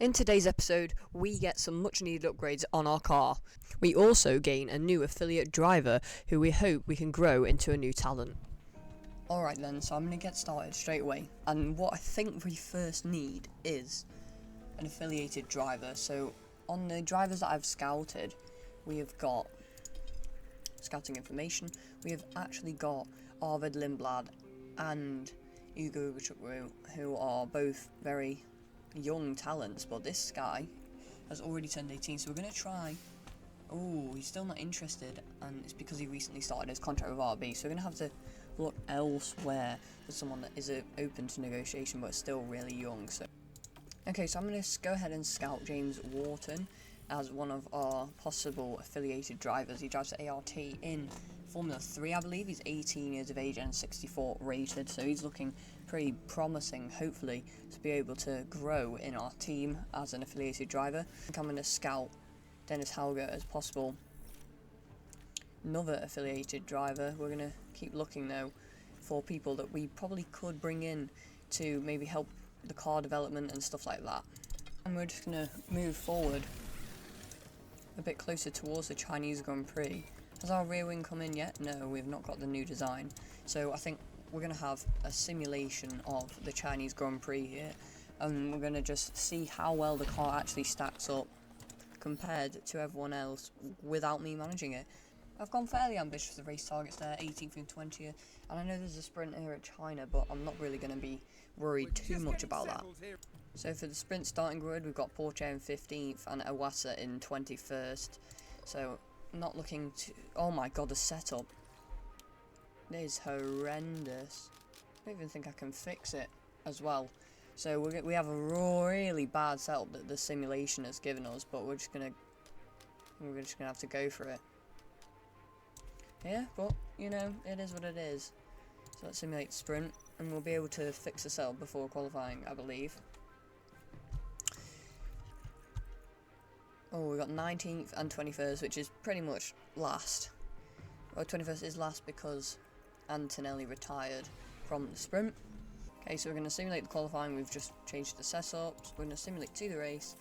In today's episode, we get some much needed upgrades on our car. We also gain a new affiliate driver who we hope we can grow into a new talent. Alright then, so I'm going to get started straight away. And what I think we first need is an affiliated driver. So on the drivers that I've scouted, we have got scouting information. We have actually got Arvid Lindblad and Ugo Chukwu, who are both very young talents, but this guy has already turned 18, so we're going to try. Oh, he's still not interested, and it's because he recently started his contract with RB, so we're going to have to look elsewhere for someone that is open to negotiation but still really young. Okay, so I'm going to go ahead and scout James Wharton as one of our possible affiliated drivers. He drives the ART in Formula 3, I believe. He's 18 years of age and 64 rated, so he's looking pretty promising, hopefully, to be able to grow in our team as an affiliated driver. I think I'm going to scout Dennis Hauger as possible another affiliated driver. We're going to keep looking, though, for people that we probably could bring in to maybe help the car development and stuff like that. And we're just going to move forward a bit closer towards the Chinese Grand Prix. Has our rear wing come in yet? No, we've not got the new design. So I think we're going to have a simulation of the Chinese Grand Prix here, and we're going to just see how well the car actually stacks up compared to everyone else without me managing it. I've gone fairly ambitious with the race targets there, 18th and 20th, and I know there's a sprint here at China, but I'm not really going to be worried too much about that. So for the sprint starting grid, we've got Porsche in 15th and Awasa in 21st. So not looking to... Oh my god, the setup. It is horrendous. I don't even think I can fix it as well. So we have a really bad setup that the simulation has given us, but we're just gonna have to go for it. Yeah, but you know, it is what it is. So let's simulate sprint, and we'll be able to fix the setup before qualifying, I believe. Oh, we got 19th and 21st, which is pretty much last. Well, 21st is last because Antonelli retired from the sprint. Okay, so we're going to simulate the qualifying. We've just changed the setup. So we're going to simulate to the race.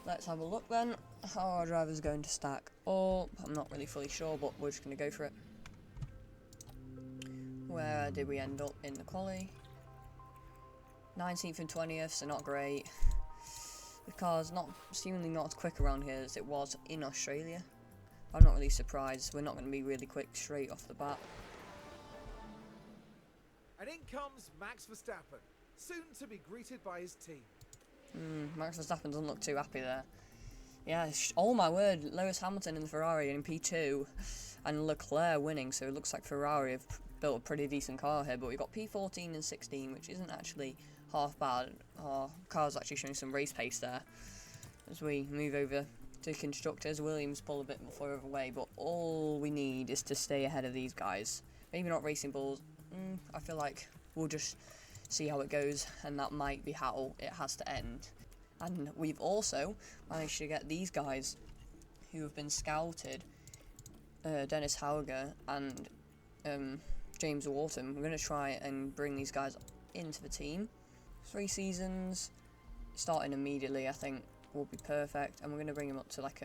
Let's have a look then how our driver's going to stack up. I'm not really fully sure, but we're just going to go for it. Where did we end up in the quali? 19th and 20th, so not great. The car's seemingly not as quick around here as it was in Australia. I'm not really surprised. We're not going to be really quick straight off the bat. And in comes Max Verstappen, soon to be greeted by his team. Max Verstappen doesn't look too happy there. Yeah, oh my word, Lewis Hamilton in the Ferrari in P2 and Leclerc winning, so it looks like Ferrari have built a pretty decent car here, but we've got P14 and 16, which isn't actually half bad. Our car's actually showing some race pace there. As we move over to constructors, Williams pull a bit further away, but all we need is to stay ahead of these guys. Maybe not Racing Bulls. I feel like we'll just see how it goes, and that might be how it has to end. And we've also managed to get these guys who have been scouted, Dennis Hauger and James Wharton. We're going to try and bring these guys into the team. 3 seasons, starting immediately, I think will be perfect, and we're going to bring them up to like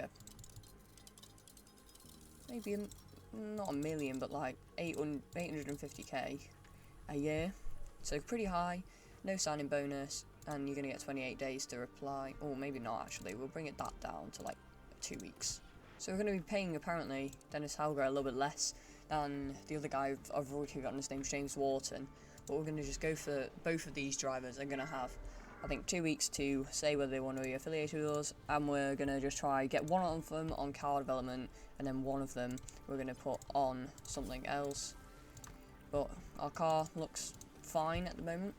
maybe not a million, but like 850k a year, so pretty high. No signing bonus, and you're going to get 28 days to reply, or maybe not actually, we'll bring that down to like 2 weeks. So we're going to be paying apparently Dennis Hauger a little bit less than the other guy I've already forgotten his name, James Wharton, but we're going to just go for both of these drivers. They're going to have, I think, 2 weeks to say whether they want to be affiliated with us, and we're going to just try get one of them on car development, and then one of them we're going to put on something else. But our car looks fine at the moment.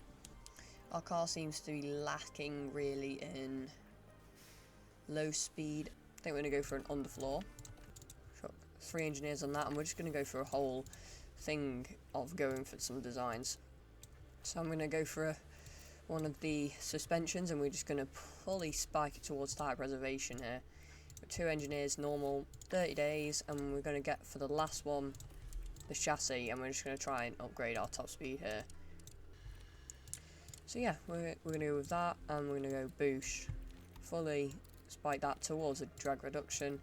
Our car seems to be lacking really in low speed. I think we're going to go for an underfloor. Got 3 engineers on that, and we're just going to go for a whole thing of going for some designs. So I'm going to go for one of the suspensions, and we're just going to fully spike it towards tyre preservation here. With 2 engineers, normal, 30 days, and we're going to get for the last one the chassis, and we're just going to try and upgrade our top speed here. So yeah, we're going to go with that, and we're going to go boosh fully spike that towards a drag reduction.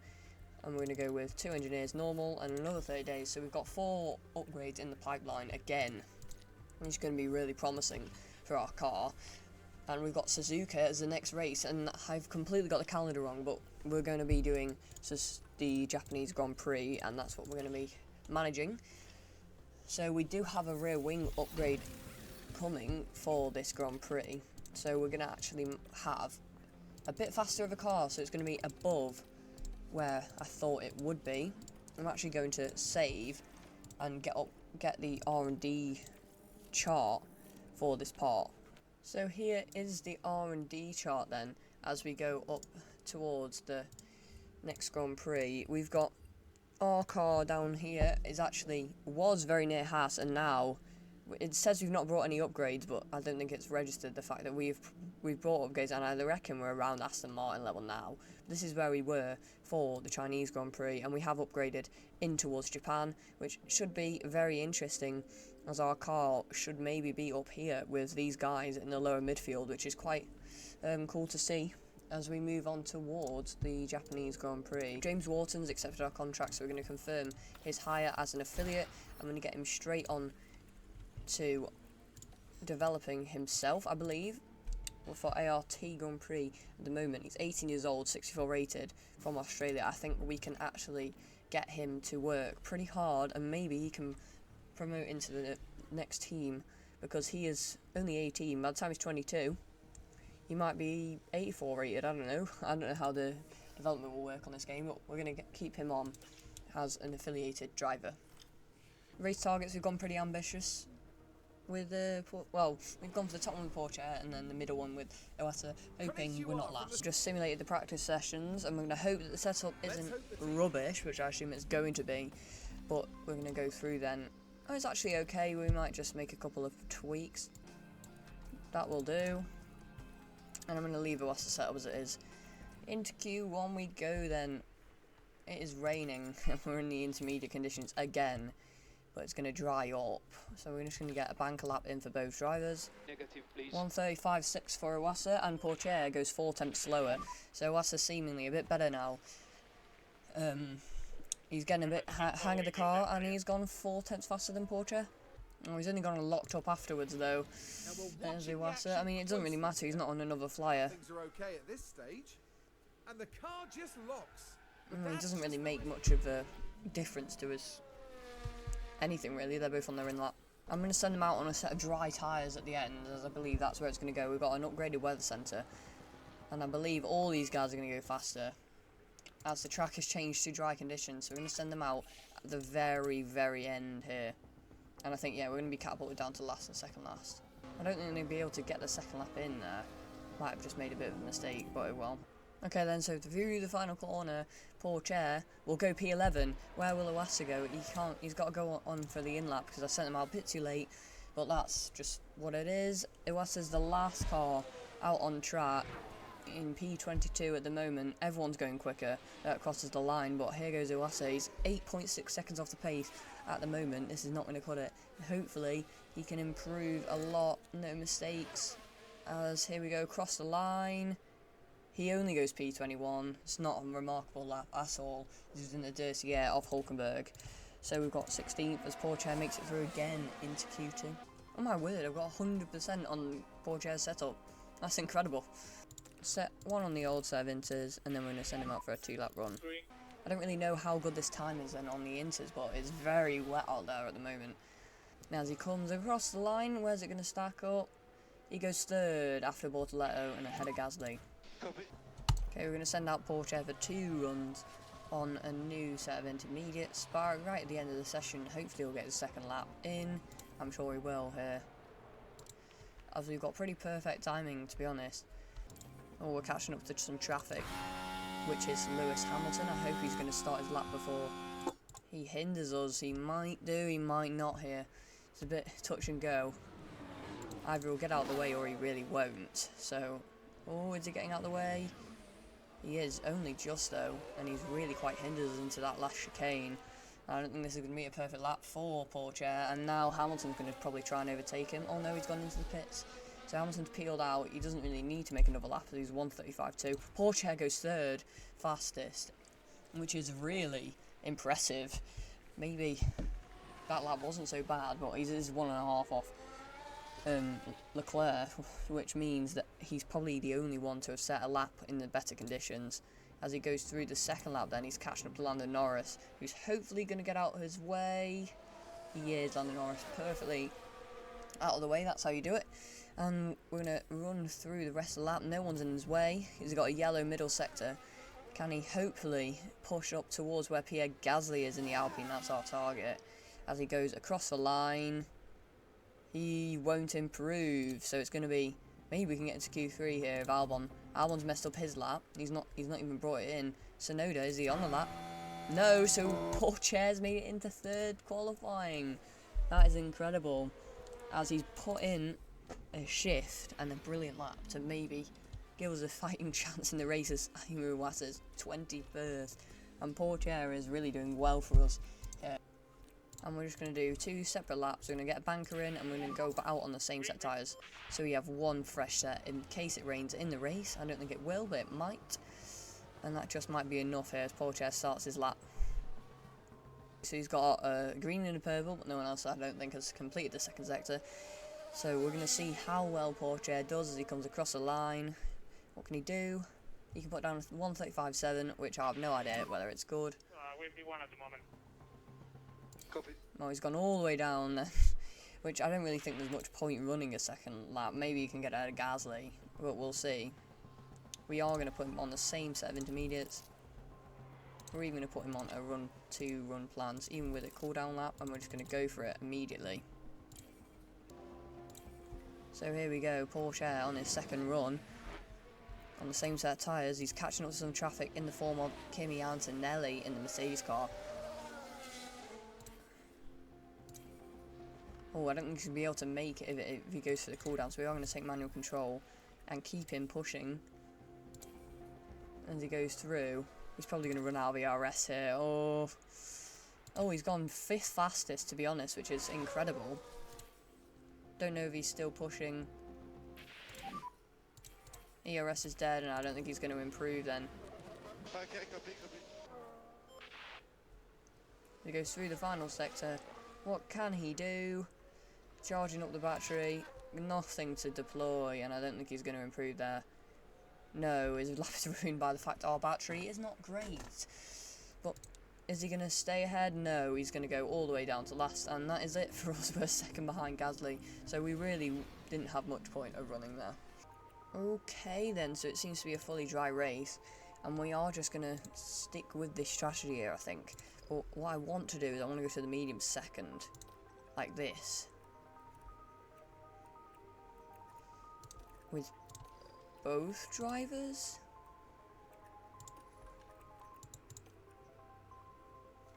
And we're going to go with 2 engineers normal and another 30 days. So we've got 4 upgrades in the pipeline again, which is going to be really promising for our car. And we've got Suzuka as the next race, and I've completely got the calendar wrong, but we're going to be doing the Japanese Grand Prix, and that's what we're going to be managing. So we do have a rear wing upgrade coming for this Grand Prix, so we're going to actually have a bit faster of a car, so it's going to be above where I thought it would be. I'm actually going to save and get the R&D chart for this part. So here is the R&D chart then, as we go up towards the next Grand Prix. We've got our car down here was very near Haas, and now it says we've not brought any upgrades, but I don't think it's registered the fact that we've brought upgrades, and I reckon we're around Aston Martin level now. This is where we were for the Chinese Grand Prix, and we have upgraded in towards Japan, which should be very interesting, as our car should maybe be up here with these guys in the lower midfield, which is quite cool to see as we move on towards the Japanese Grand Prix. James Wharton's accepted our contract, so we're going to confirm his hire as an affiliate. I'm going to get him straight on to developing himself, I believe, for ART Grand Prix at the moment. He's 18 years old, 64 rated, from Australia. I think we can actually get him to work pretty hard, and maybe he can promote into the next team, because he is only 18. By the time he's 22, he might be 84 rated. I don't know how the development will work on this game, but we're going to keep him on as an affiliated driver. Race targets, we've gone pretty ambitious with we've gone for the top one with Porsche and then the middle one with Iwata, hoping we're not last. Just simulated the practice sessions, and we're going to hope that the setup isn't rubbish, which I assume it's going to be, but we're going to go through then. Oh, it's actually okay. We might just make a couple of tweaks. That will do. And I'm going to leave Iwata set up as it is. Into Q1 we go then. It is raining and we're in the intermediate conditions again, but it's going to dry up, so we're just going to get a banker lap in for both drivers. Negative, please. 1:35.6 for Iwasa, and Porsche goes 4 tenths slower, so Iwasa's seemingly a bit better now. He's getting a bit hang of the car, and he's gone 4 tenths faster than Porsche. Oh, he's only gone locked up afterwards though. There's Iwasa. I mean, it doesn't really matter, he's not on another flyer. Things are okay at this stage, and the car just locks. It doesn't really make much of a difference to us. Anything really, they're both on their in lap. I'm going to send them out on a set of dry tyres at the end, as I believe that's where it's going to go. We've got an upgraded weather centre, and I believe all these guys are going to go faster as the track has changed to dry conditions, so we're going to send them out at the very, very end here. And I think, yeah, we're going to be catapulted down to last and second last. I don't think they'll be able to get the second lap in there. Might have just made a bit of a mistake, but it will. Okay then, so to view the final corner, Porsche will go P11. Where will Iwasa go? He's got to go on for the in-lap because I sent him out a bit too late, but that's just what it is. Iwasa's the last car out on track in P22 at the moment. Everyone's going quicker, crosses the line, but here goes Iwasa. He's 8.6 seconds off the pace at the moment. This is not going to cut it. Hopefully he can improve a lot, no mistakes, as here we go, across the line. He only goes P21. It's not a remarkable lap at all. This is in the dirty air of Hulkenberg. So we've got 16th as Porsche makes it through again into Q2. Oh my word, I've got 100% on Porsche's setup. That's incredible. Set 1 on the old set of inters, and then we're going to send him out for a 2-lap run. I don't really know how good this time is then on the inters, but it's very wet out there at the moment. Now as he comes across the line, where's it going to stack up? He goes 3rd after Bortoletto and ahead of Gasly. Okay, we're going to send out Porsche for 2 runs on a new set of intermediates. But right at the end of the session, hopefully he'll get his second lap in. I'm sure he will here, as we've got pretty perfect timing, to be honest. Oh, we're catching up to some traffic, which is Lewis Hamilton. I hope he's going to start his lap before he hinders us. He might do, he might not here. It's a bit touch and go. Either he'll get out of the way or he really won't. So, oh, is he getting out of the way? He is, only just though, and he's really quite hindered us into that last chicane. I don't think this is going to be a perfect lap for Porsche, and now Hamilton's going to probably try and overtake him. Oh no, he's gone into the pits. So Hamilton's peeled out. He doesn't really need to make another lap, he's 1:35.2. Pourchaire goes third fastest, which is really impressive. Maybe that lap wasn't so bad, but he's 1.5 off Leclerc, which means that he's probably the only one to have set a lap in the better conditions. As he goes through the second lap, then he's catching up to Lando Norris, who's hopefully going to get out of his way. He is. Lando Norris perfectly out of the way. That's how you do it. And we're going to run through the rest of the lap. No one's in his way. He's got a yellow middle sector. Can he hopefully push up towards where Pierre Gasly is in the Alpine? That's our target. As he goes across the line, he won't improve. So it's going to be, maybe we can get into Q3 here if Albon's messed up his lap. He's not even brought it in. Tsunoda, is he on the lap? No, so Pourchaire's made it into third qualifying. That is incredible. As he's put in a shift and a brilliant lap to maybe give us a fighting chance in the race as Ayumu Iwasa's 21st. And Pourchaire is really doing well for us. And we're just going to do 2 separate laps. We're going to get a banker in and we're going to go out on the same set of tyres. So we have 1 fresh set in case it rains in the race. I don't think it will, but it might. And that just might be enough here as Pourchaire starts his lap. So he's got a green and a purple, but no one else I don't think has completed the second sector. So we're going to see how well Pourchaire does as he comes across the line. What can he do? He can put down 1:35.7, which I have no idea whether it's good. We'll be 1 at the moment. Copy. Oh, he's gone all the way down then, which I don't really think there's much point running a second lap. Maybe you can get out of Gasly, but we'll see. We are going to put him on the same set of intermediates. We're even going to put him on a 2 run plans, even with a cooldown lap, and we're just going to go for it immediately. So here we go, Pourchaire on his second run. On the same set of tyres, he's catching up to some traffic in the form of Kimi Antonelli in the Mercedes car. Oh, I don't think he's going to be able to make it if he goes for the cooldown, so we are going to take manual control and keep him pushing. As he goes through, he's probably going to run out of the RS here. Oh, he's gone 5th fastest, to be honest, which is incredible. Don't know if he's still pushing. ERS is dead, and I don't think he's going to improve then. Okay, copy. He goes through the final sector. What can he do? Charging up the battery. Nothing to deploy, and I don't think he's going to improve there. No, his lap is ruined by the fact our battery is not great. But is he going to stay ahead? No, he's going to go all the way down to last, and that is it for us. We're second behind Gasly, so we really didn't have much point of running there. Okay then, so it seems to be a fully dry race, and we are just going to stick with this strategy here, I think. But what I want to do is I want to go to the medium second, like this. With both drivers?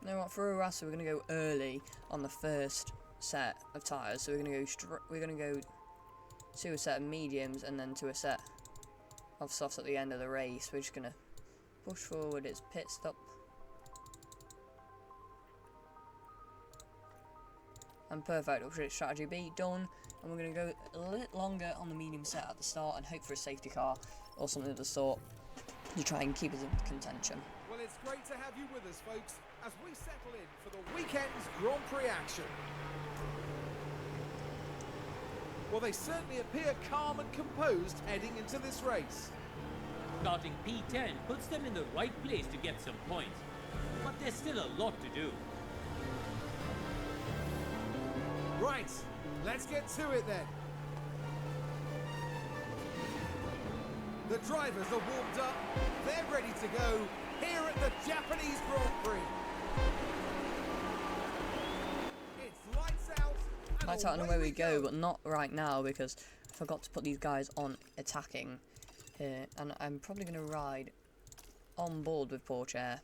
You know what, for Urasa we're going to go early on the first set of tyres, so we're going to go to a set of mediums and then to a set of softs at the end of the race. We're just going to push forward its pit stop. And perfect, upgrade strategy B, done. And we're going to go a little longer on the medium set at the start and hope for a safety car or something of the sort to try and keep us in contention. Well, it's great to have you with us, folks, as we settle in for the weekend's Grand Prix action. Well, they certainly appear calm and composed heading into this race. Starting P10 puts them in the right place to get some points, but there's still a lot to do. Right, let's get to it then. The drivers are warmed up, they're ready to go here at the Japanese Grand Prix. It's lights out. Lights out and away we go, but not right now because I forgot to put these guys on attacking here, and I'm probably going to ride on board with Pourchaire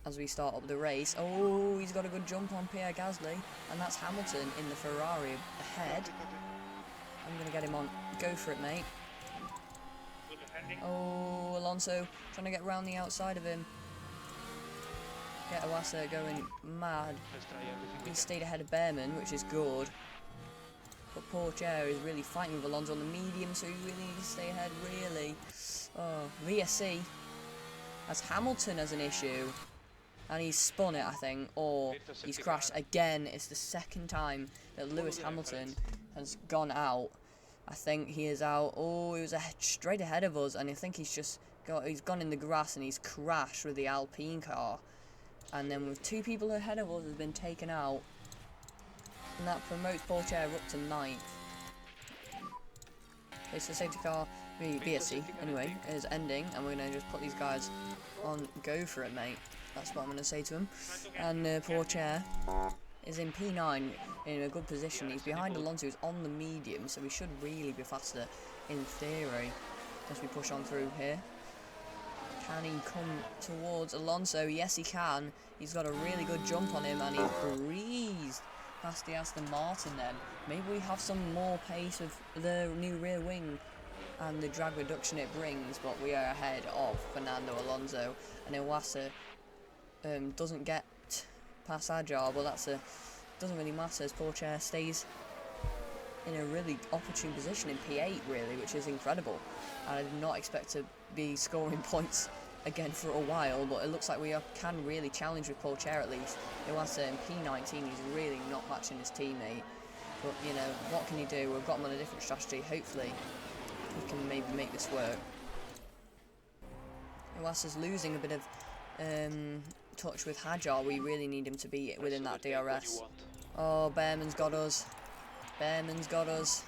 as we start up the race. Oh, he's got a good jump on Pierre Gasly, and that's Hamilton in the Ferrari ahead. I'm going to get him on. Go for it, mate. Oh, Alonso trying to get round the outside of him. Get Iwasa going mad. He stayed ahead of Behrman, which is good. But poor Chair is really fighting with Alonso on the medium, so he really needs to stay ahead, really. Oh, VSC has Hamilton as an issue. And he's spun it, I think, or he's crashed again. It's the second time that Lewis Hamilton has gone out. I think he is out. Oh, he was straight ahead of us, and I think he's gone in the grass and he's crashed with the Alpine car. And then with 2 people ahead of us has been taken out. And that promotes Paul Chair up to 9th. Okay, so safety car, BSC, anyway, is ending, and we're going to just put these guys on go for it, mate. That's what I'm going to say to him. And poor Chair is in P9 in a good position. He's behind Alonso, who's on the medium, so he should really be faster in theory as we push on through here. Can he come towards Alonso? Yes, he can. He's got a really good jump on him, and he breezed past the Aston Martin then. Maybe we have some more pace with the new rear wing and the drag reduction it brings, but we are ahead of Fernando Alonso. And Iwasa doesn't get past Agile, but doesn't really matter as poor Chair stays in a really opportune position in P8 really, which is incredible. And I did not expect to be scoring points again for a while, but it looks like we can really challenge with Paul Chair at least. Iwasa in P19, he's really not matching his teammate, but you know, what can you do? We've got him on a different strategy. Hopefully we can maybe make this work. Iwasa's losing a bit of touch with Hajar. We really need him to be within that DRS. Oh, Behrman's got us. Behrman's got us.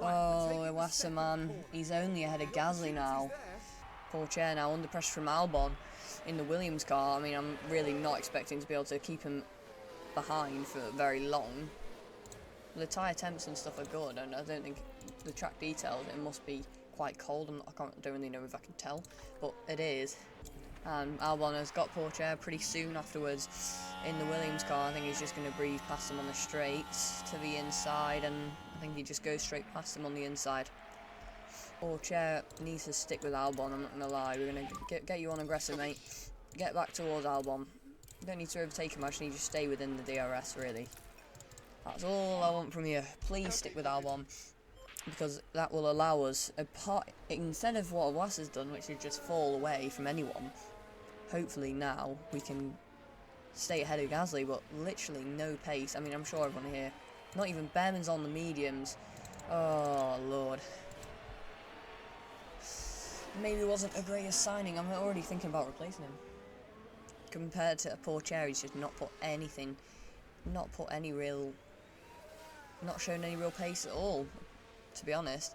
Oh, Iwasa, man. He's only ahead of Gasly now. Poor Chair now under pressure from Albon in the Williams car. I mean, I'm really not expecting to be able to keep him behind for very long. The tyre temps and stuff are good, and I don't think the track details, it must be quite cold. I don't really know if I can tell, but it is. And Albon has got poor Chair pretty soon afterwards in the Williams car. I think he's just going to breeze past him on the straights to the inside, and I think he just goes straight past him on the inside. Poor Chair needs to stick with Albon, I'm not going to lie. We're going to get you on aggressive, mate. Get back towards Albon. You don't need to overtake him, I just need you to stay within the DRS, really. That's all I want from you. Please stick with Albon, because that will allow us, instead of what Awas has done, which is just fall away from anyone, hopefully now we can stay ahead of Gasly, but literally no pace. I mean, I'm sure everyone here, not even Behrman's on the mediums. Oh, Lord. Maybe it wasn't the greatest signing. I'm already thinking about replacing him. Compared to a poor Chair, he's just not shown any real pace at all, to be honest.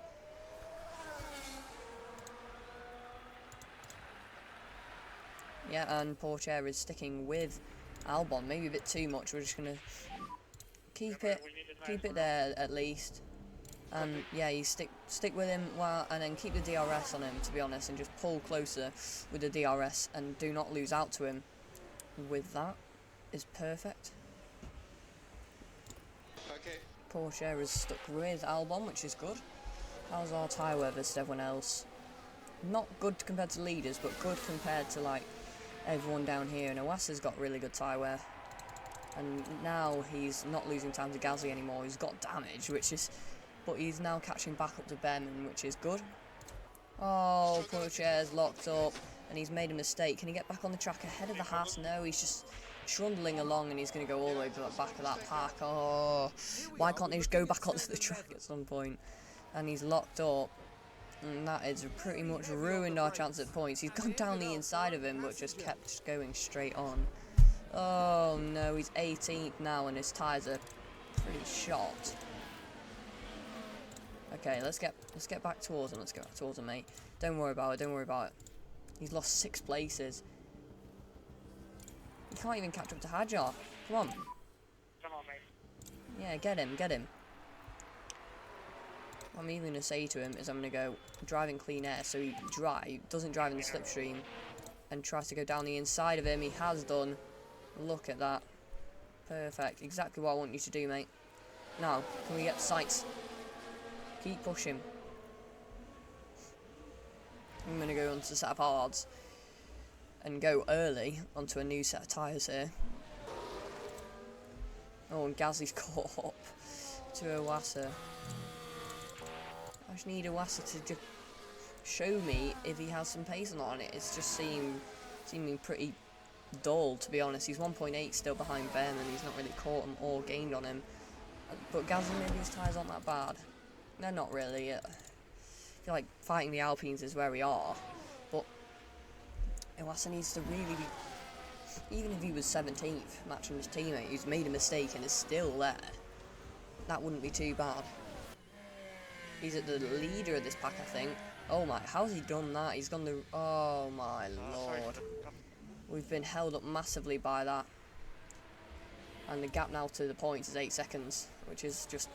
Yeah, and poor Chair is sticking with Albon, maybe a bit too much. We're just gonna keep it there at least. And yeah, you stick with him and then keep the DRS on him, to be honest, and just pull closer with the DRS and do not lose out to him. With that is perfect. Okay. Poor Chair is stuck with Albon, which is good. How's our tyre wear versus everyone else? Not good compared to leaders, but good compared to like everyone down here. And Iwasa's got really good tyre wear. And now he's not losing time to Gasly anymore. He's got damage, but he's now catching back up to Behrman, which is good. Oh, poor Chair's locked up, and he's made a mistake. Can he get back on the track ahead of the Haas? No, he's just trundling along, and he's going to go all the way to the back of that pack. Oh, why can't they just go back onto the track at some point? And he's locked up, and that has pretty much ruined our chance at points. He's gone down the inside of him, but just kept going straight on. Oh no, he's 18th now, and his tyres are pretty shot. Okay, let's get back towards him. Let's go back towards him, mate. Don't worry about it. He's lost 6 places. He can't even catch up to Hajar. Come on. Come on, mate. Yeah, get him. What I'm even going to say to him is I'm going to go driving clean air, so he doesn't drive in the slipstream and tries to go down the inside of him. He has done. Look at that. Perfect. Exactly what I want you to do, mate. Now, can we get sights? Keep pushing. I'm going to go onto the set of hards and go early onto a new set of tyres here. Oh, and Gasly's caught up to Iwasa. I just need Iwasa to just show me if he has some pace or not on it. It's just seeming pretty dull, to be honest. He's 1.8 still behind Behrman. He's not really caught him or gained on him. But Gasly, maybe his tyres aren't that bad. They're not really. I feel like fighting the Alpines is where we are. But Iwasa needs to really be... Even if he was 17th, matching his teammate who's made a mistake and is still there, that wouldn't be too bad. He's at the leader of this pack, I think. Oh my, how's he done that? He's gone the... Oh my lord. We've been held up massively by that. And the gap now to the points is 8 seconds, which is just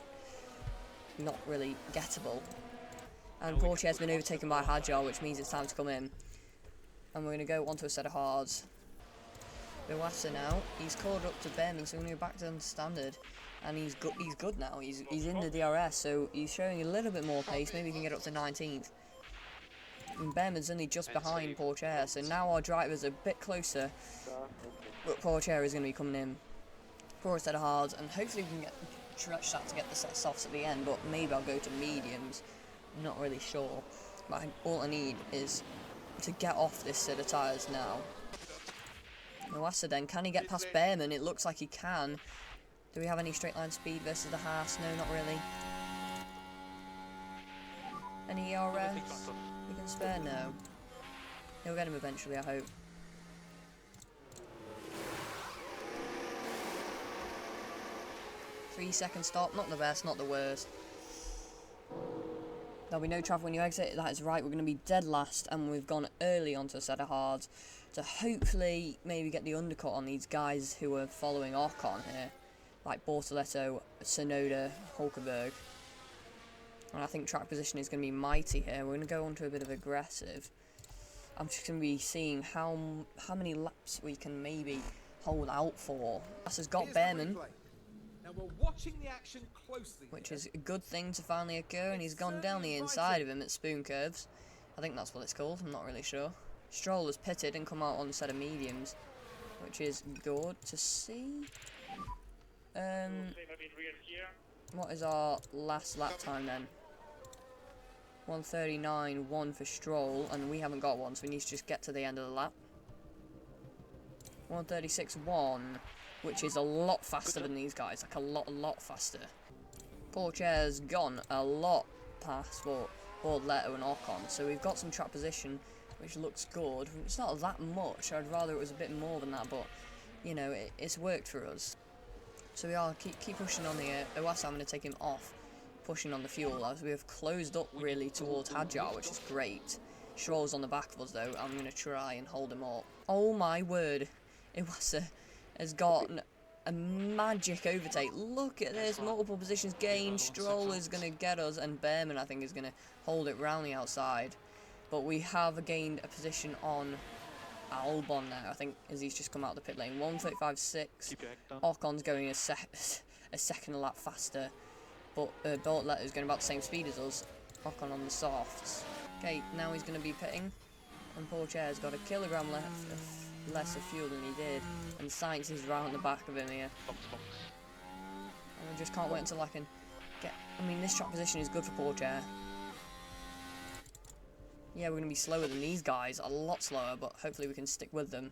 not really gettable. And Portier's been overtaken by Hadjar, which means it's time to come in. And we're going to go onto a set of hards. Iwasa now, he's caught up to Behrman, so we're going to go back to the standard. And he's good now, he's in the DRS, so he's showing a little bit more pace, maybe he can get up to 19th. And Behrman's only just behind Portier, so now our driver's a bit closer, but Portier is going to be coming in for a set of hards, and hopefully we can stretch that to get the set of softs at the end, but maybe I'll go to mediums, I'm not really sure. But all I need is to get off this set of tyres now. Iwasa then, can he get past Behrman? It looks like he can. Do we have any straight line speed versus the Haas? No, not really. Any ERS we can spare? No. He'll get him eventually, I hope. Three-second stop, not the best, not the worst. There'll be no travel when you exit, that is right, we're going to be dead last, and we've gone early onto a set of hards to hopefully maybe get the undercut on these guys who are following Ocon here, like Bortoletto, Sonoda, Hulkenberg. And I think track position is going to be mighty here. We're going to go on to a bit of aggressive. I'm just going to be seeing how many laps we can maybe hold out for. This has got Behrman, Now we're watching the action closely, which is a good thing to finally occur, and he's gone down the inside of him at spoon curves. I think that's what it's called, I'm not really sure. Stroll has pitted and come out on a set of mediums, which is good to see. What is our last lap time then? 1:39.1 for Stroll, and we haven't got one, so we need to just get to the end of the lap. 1:36.1, which is a lot faster than these guys, like a lot faster. Portier's gone a lot past Bortoletto and Ocon, so we've got some track position, which looks good. It's not that much, I'd rather it was a bit more than that, but, you know, it's worked for us. So we are keep pushing on the Iwasa. I'm going to take him off, pushing on the fuel, as we have closed up really towards Hadjar, which is great. Stroll's on the back of us though, I'm going to try and hold him up. Oh my word, Iwasa has got a magic overtake. Look at this, multiple positions gained. Stroll is going to get us, and Behrman I think is going to hold it round the outside. But we have gained a position on Albon now, I think, as he's just come out of the pit lane. 1:35.6. Ocon's going a second a lap faster, but Bortoletto is going about the same speed as us. Ocon on the softs. Okay, now he's going to be pitting, and Portier's got a kilogram less of fuel than he did, and Sainz is right on the back of him here. And I just can't wait until I can get... I mean, this track position is good for Portier. Yeah, we're going to be slower than these guys, a lot slower, but hopefully we can stick with them.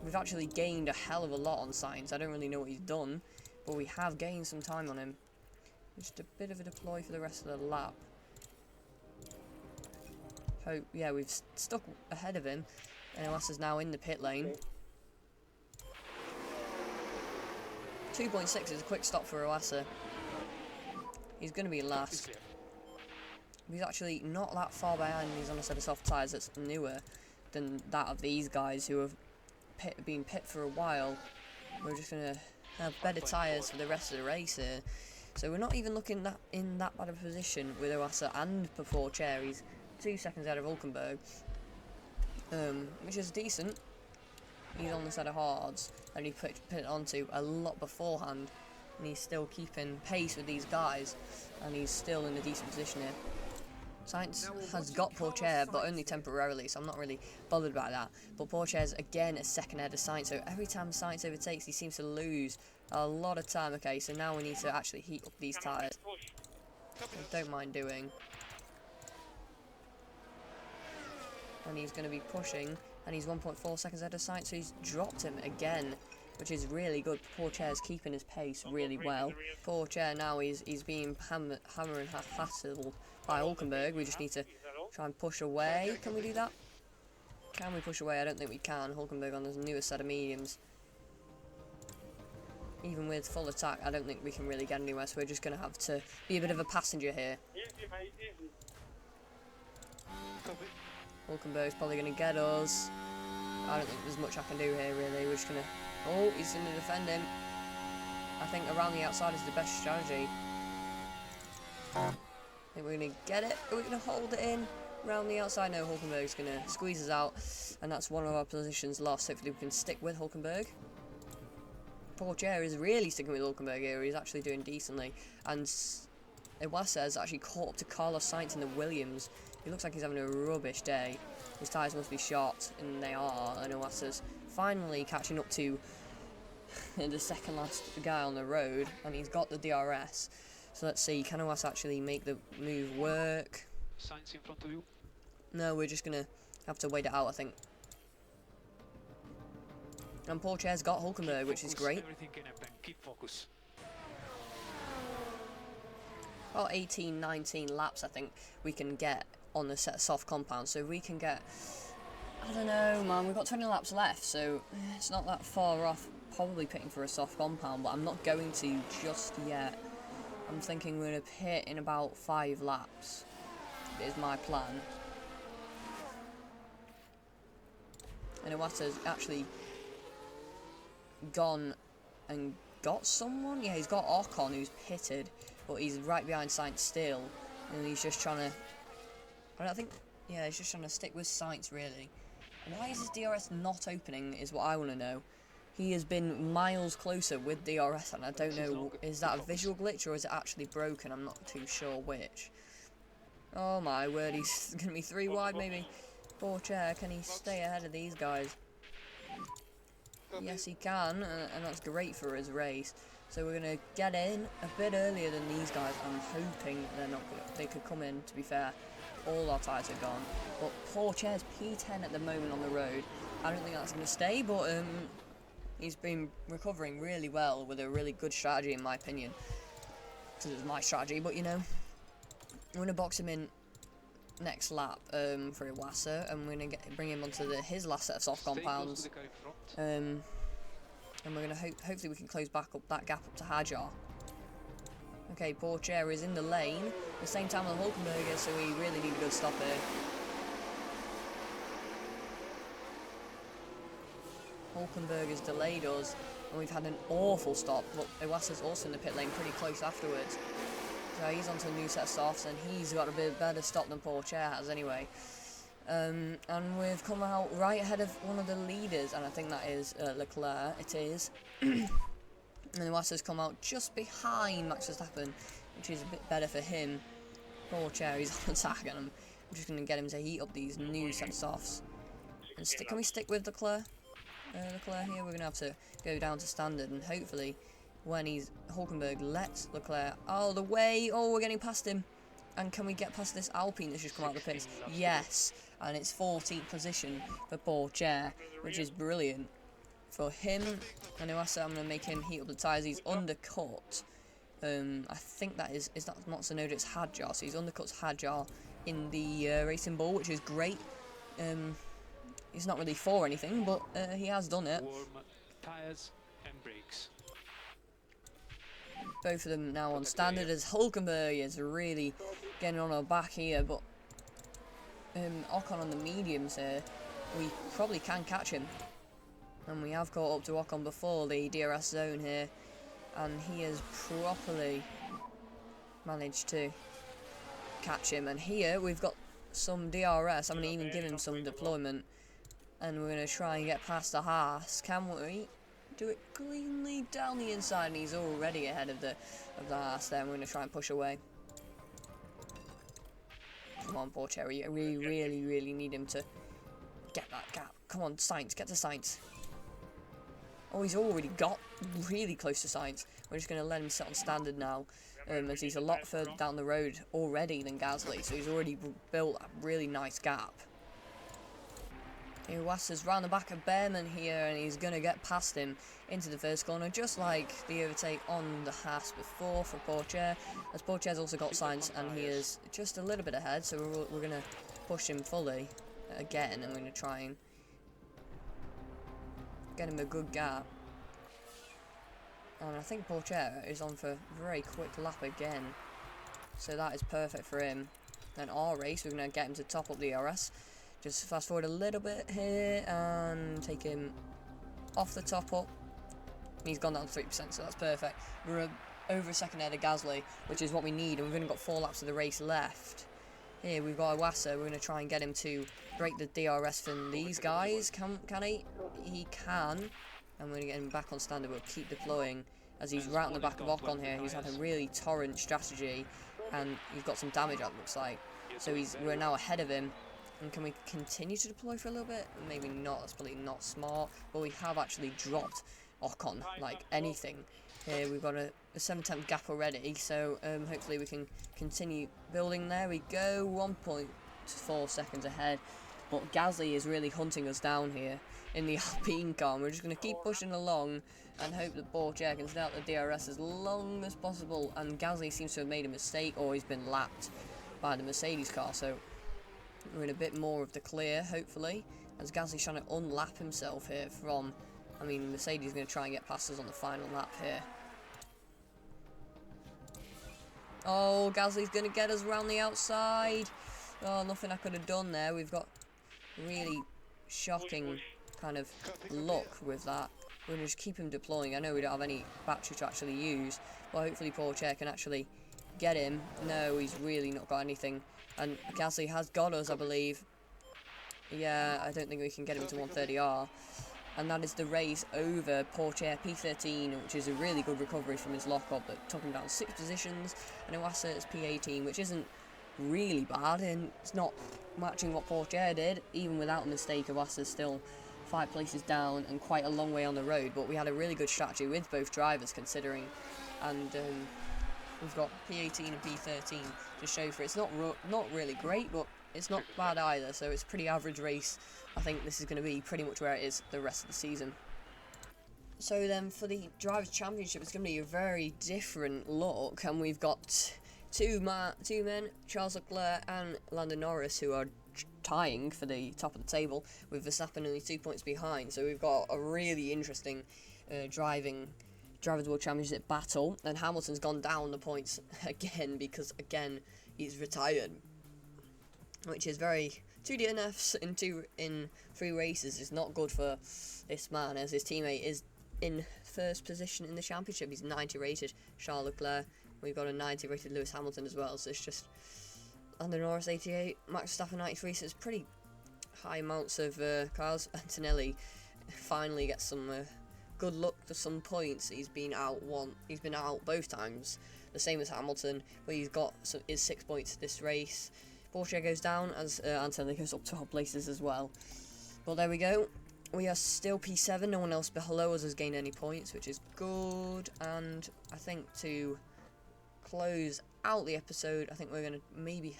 We've actually gained a hell of a lot on Sainz. I don't really know what he's done, but we have gained some time on him. Just a bit of a deploy for the rest of the lap. Hope, yeah, we've stuck ahead of him, and Iwasa's now in the pit lane. 2.6 is a quick stop for Iwasa. He's going to be last. He's actually not that far behind. He's on a set of soft tyres that's newer than that of these guys who have been pit for a while. We're just going to have better tyres for the rest of the race here. So we're not even looking in that bad of a position with Iwasa and Portier. He's 2 seconds out of Hulkenberg, which is decent. He's on the set of hards that he put it onto a lot beforehand, and he's still keeping pace with these guys, and he's still in a decent position here. Sainz has got Pourchaire, but only temporarily, so I'm not really bothered by that. But Pourchaire's again a second ahead of Sainz, so every time Sainz overtakes, he seems to lose a lot of time. Okay, so now we need to actually heat up these tyres. I don't mind doing. And he's going to be pushing, and he's 1.4 seconds ahead of Sainz, so he's dropped him again, which is really good. Pourchaire's keeping his pace really well. Pourchaire now he's being hammered and hassled by Hulkenberg. We just need to try and push away. Can we do that? Can we push away? I don't think we can. Hulkenberg on the newest set of mediums. Even with full attack, I don't think we can really get anywhere, so we're just going to have to be a bit of a passenger here. Hulkenberg's probably going to get us. I don't think there's much I can do here, really. We're just going to... Oh, he's going to defend him. I think around the outside is the best strategy. I think we're going to get it. Are we going to hold it in? Around the outside? No, Hulkenberg's going to squeeze us out. And that's one of our positions lost. Hopefully we can stick with Hulkenberg. Pourchaire is really sticking with Hulkenberg here. He's actually doing decently. And Iwasa has actually caught up to Carlos Sainz in the Williams. He looks like he's having a rubbish day. His tyres must be shot, and they are. And Iwasa's finally catching up to the second last guy on the road, and he's got the DRS. So let's see, can Iwasa actually make the move work? Sainz in front of you. No, we're just gonna have to wait it out, I think. And Pourchaire's got Hulkenberg, which is great. Everything can happen. Keep focus. About 18, 19 laps, I think, we can get on the set soft compound. So we can get, I don't know, man, we've got 20 laps left, so it's not that far off probably pitting for a soft compound, but I'm not going to just yet. I'm thinking we're going to pit in about 5 laps, is my plan. And Iwasa's actually gone and got someone. Yeah, he's got Ocon, who's pitted, but he's right behind Sainz still, and he's just trying to... I don't think... Yeah, he's just trying to stick with Sainz, really. Why is his DRS not opening, is what I want to know. He has been miles closer with DRS, and I don't know, is that a visual glitch, or is it actually broken? I'm not too sure which. Oh my word, he's going to be 3 wide, maybe. Pourchaire, can he stay ahead of these guys? Yes, he can, and that's great for his race. So we're going to get in a bit earlier than these guys. I'm hoping they're not gonna, they could come in, to be fair. All our tyres are gone. But Pourchaire's P10 at the moment on the road. I don't think that's going to stay, but he's been recovering really well with a really good strategy, in my opinion. Because it was my strategy, but you know. I'm going to box him in next lap for Iwasa, and we're going to bring him onto his last set of soft compounds. And we're going to hopefully we can close back up that gap up to Hajar. Okay, Pourchaire is in the lane at the same time as Hulkenberg, so we really need a good stop here. Hulkenberg has delayed us, and we've had an awful stop, but Iwasa's also in the pit lane pretty close afterwards. So he's onto a new set of softs, and he's got a bit better stop than Pourchaire has anyway. And we've come out right ahead of one of the leaders, and I think that is Leclerc. It is. And Iwasa's come out just behind Max Verstappen, which is a bit better for him. Pourchaire, he's on attack, and I'm just going to get him to heat up these new set of softs. And can we stick with Leclerc? Leclerc here, we're going to have to go down to standard, and hopefully when Hulkenberg lets Leclerc out of the way. Oh, we're getting past him. And can we get past this Alpine that's just come out of the pits? Yes, and it's 14th position for Pourchaire, which is brilliant for him. And Iwasa, I'm going to make him heat up the tyres. He's undercut. I think that is that not Tsunoda, it's Hadjar. So he's undercuts Hadjar in the Racing Bull, which is great. He's not really for anything, but he has done it. Warm tyres and brakes. Both of them now on standard, as Hulkenberg is really getting on our back here, but Ocon on the mediums here, we probably can catch him. And we have caught up to Ocon before the DRS zone here, and he has properly managed to catch him. And here we've got some DRS, I'm going to even give him some deployment, and we're going to try and get past the Haas. Can we do it cleanly down the inside? And he's already ahead of the Haas there, and we're going to try and push away. Come on, poor Cherry. We really need him to get that gap. Come on, Sainz, get to Sainz. Oh, he's already got really close to Sainz. We're just going to let him sit on standard now, as he's a lot further down the road already than Gasly, so he's already built a really nice gap. Iwasa's round the back of Behrman here, and he's going to get past him into the first corner, just like the overtake on the Haas before for Porsche, as Porsche's also got Sainz, and he is just a little bit ahead, so we're going to push him fully again, and we're going to try and get him a good gap. And I think Porsche is on for a very quick lap again, so that is perfect for him. Then our race, we're going to get him to top up the RS. Just fast forward a little bit here and take him off the top up. He's gone down to 3%, so that's perfect. We're over a second ahead of Gasly, which is what we need, and we've only got 4 laps of the race left. Here we've got Iwasa. We're going to try and get him to break the DRS from these guys. Can he? He can. And we're going to get him back on standard. We'll keep deploying as he's right on the back of Ocon here. He's had a really torrent strategy, and he's got some damage out, looks like. So we're now ahead of him. And can we continue to deploy for a little bit? Maybe not, that's probably not smart. But we have actually dropped Ocon like anything. Here we've got a 7-10 gap already, so hopefully we can continue building. There we go, 1.4 seconds ahead. But Gasly is really hunting us down here in the Alpine car. And we're just going to keep pushing along and hope that Porsche can stay out the DRS as long as possible. And Gasly seems to have made a mistake, or he's been lapped by the Mercedes car, so we're in a bit more of the clear, hopefully, as Gasly's trying to unlap himself here from, I mean, Mercedes is going to try and get past us on the final lap here. Oh, Gasly's going to get us around the outside. Oh, nothing I could have done there. We've got really shocking kind of luck with that. We're going to just keep him deploying. I know we don't have any battery to actually use, but hopefully Porsche can actually get him. No, he's really not got anything. And Gasly has got us, I believe. Yeah, I don't think we can get him to 130R. And that is the race over. Porsche P13, which is a really good recovery from his lockup that took him down 6 positions. And Iwasa is P18, which isn't really bad, and it's not matching what Porsche did. Even without a mistake, Iwasa's still 5 places down and quite a long way on the road. But we had a really good strategy with both drivers, considering. And we've got P18 and P13 to show for it. It's not really great, but it's not bad either, so it's a pretty average race. I think this is going to be pretty much where it is the rest of the season. So then for the Drivers' Championship, it's going to be a very different look, and we've got two men, Charles Leclerc and Lando Norris, who are tying for the top of the table, with Verstappen only 2 points behind. So we've got a really interesting Drivers' World Championship battle, and Hamilton's gone down the points again because, again, he's retired, which is very... 2 DNFs in 3 races is not good for this man, as his teammate is in first position in the championship. He's 90 rated, Charles Leclerc. We've got a 90 rated Lewis Hamilton as well, so it's just Lando Norris 88, Max Verstappen 93, so it's pretty high amounts of cars. Antonelli finally gets some good luck to some points. He's been out both times, the same as Hamilton, but he's got his 6 points this race. Porsche goes down as Antonelli goes up 12 places as well. But there we go. We are still P7. No one else below us has gained any points, which is good. And I think to close out the episode, I think we're going to maybe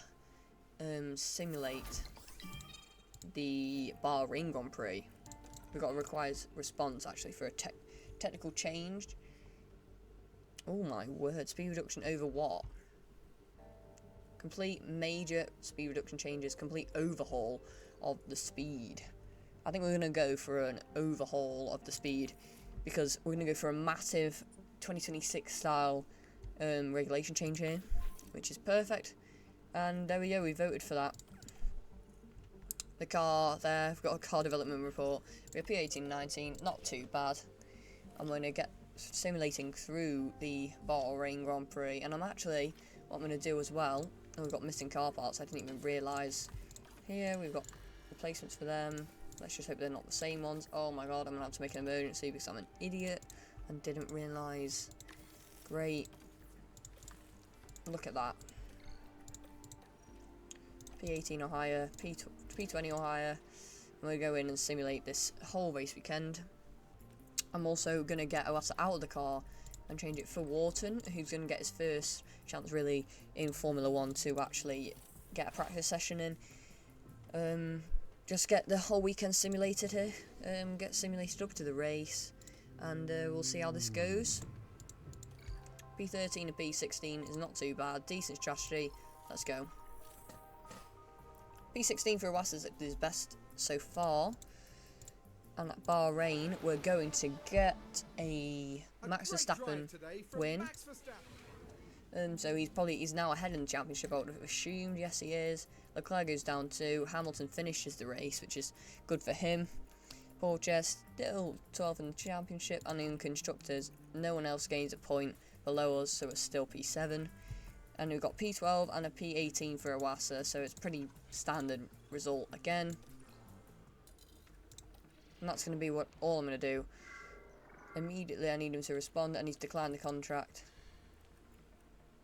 simulate the Bahrain Grand Prix. We've got a required response, actually, for a technical change. Oh my word, speed reduction over what? Complete major speed reduction changes, complete overhaul of the speed. I think we're going to go for an overhaul of the speed, because we're going to go for a massive 2026 style regulation change here, which is perfect. And there we go, we voted for that. The car there, we've got a car development report. We have P18, 19, not too bad. I'm going to get simulating through the Bahrain Grand Prix, and what I'm going to do as well, and we've got missing car parts, I didn't even realise. Here we've got replacements for them. Let's just hope they're not the same ones. Oh my god, I'm going to have to make an emergency because I'm an idiot and didn't realise. Great. Look at that. P18 or higher, P20 or higher. I'm going to go in and simulate this whole race weekend. I'm also going to get Oasa out of the car and change it for Wharton, who's going to get his first chance really in Formula 1 to actually get a practice session in. Just get the whole weekend simulated here, get simulated up to the race, and we'll see how this goes. P13 and P16 is not too bad, decent strategy, let's go. P16 for Oasa is his best so far. And at Bahrain, we're going to get a Max Verstappen win. So he's now ahead in the championship, I would have assumed. Yes, he is. Leclerc goes down 2. Hamilton finishes the race, which is good for him. Porsche still 12th in the championship, and in constructors, no one else gains a point below us, so it's still P7. And we've got P12 and a P18 for Oasa, so it's pretty standard result again. And that's going to be all I'm going to do. Immediately I need him to respond, and he's declined the contract.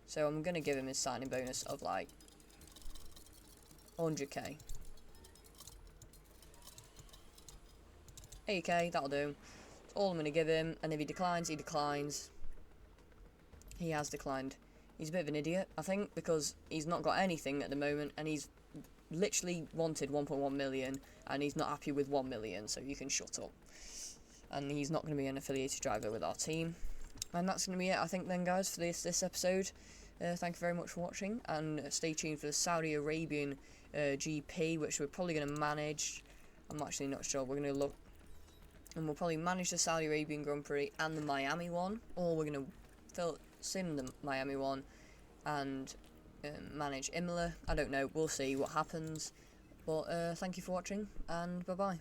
So I'm going to give him his signing bonus of like 100k. 80k, that'll do. That's all I'm going to give him, and if he declines, he declines. He has declined. He's a bit of an idiot, I think, because he's not got anything at the moment, and he's literally wanted 1.1 million, and he's not happy with 1 million, so you can shut up. And he's not going to be an affiliated driver with our team. And that's going to be it, I think, then, guys, for this episode. Thank you very much for watching, and stay tuned for the Saudi Arabian GP, which we're probably going to manage. I'm actually not sure. We're going to look, and we'll probably manage the Saudi Arabian Grand Prix and the Miami one, or we're going to sim the Miami one and manage Imola. I don't know. We'll see what happens. But thank you for watching, and bye-bye.